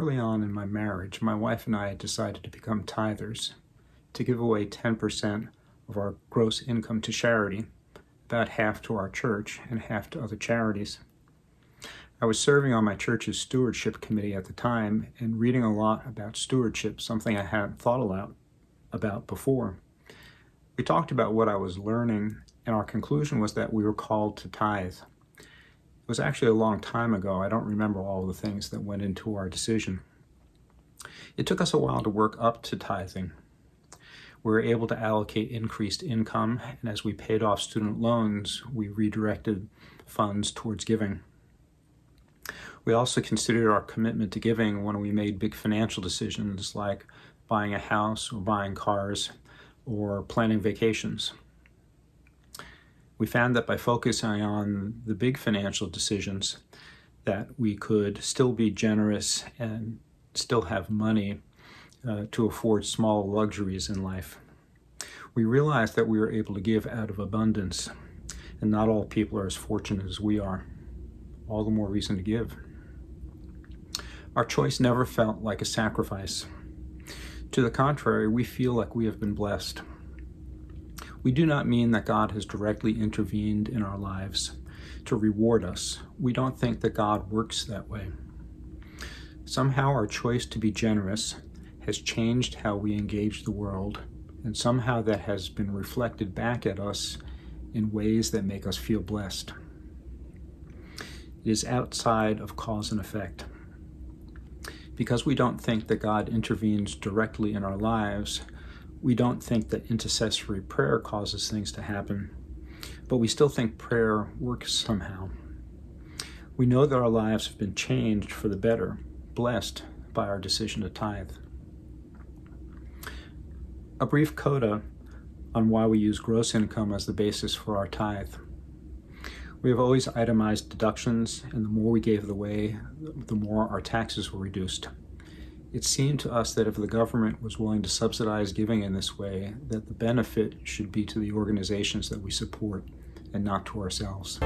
Early on in my marriage, my wife and I decided to become tithers, to give away 10% of our gross income to charity, about half to our church and half to other charities. I was serving on my church's stewardship committee at the time and reading a lot about stewardship, something I hadn't thought a lot about before. We talked about what I was learning, and our conclusion was that we were called to tithe. It was actually a long time ago. I don't remember all the things that went into our decision. It took us a while to work up to tithing. We were able to allocate increased income, and as we paid off student loans, we redirected funds towards giving. We also considered our commitment to giving when we made big financial decisions like buying a house or buying cars or planning vacations. We found that by focusing on the big financial decisions that we could still be generous and still have money to afford small luxuries in life. We realized that we were able to give out of abundance, and not all people are as fortunate as we are. All the more reason to give. Our choice never felt like a sacrifice. To the contrary, we feel like we have been blessed. We do not mean that God has directly intervened in our lives to reward us. We don't think that God works that way. Somehow our choice to be generous has changed how we engage the world, and somehow that has been reflected back at us in ways that make us feel blessed. It is outside of cause and effect. Because we don't think that God intervenes directly in our lives, we don't think that intercessory prayer causes things to happen, but we still think prayer works somehow. We know that our lives have been changed for the better, blessed by our decision to tithe. A brief coda on why we use gross income as the basis for our tithe. We have always itemized deductions, and the more we gave away, the more our taxes were reduced. It seemed to us that if the government was willing to subsidize giving in this way, that the benefit should be to the organizations that we support and not to ourselves.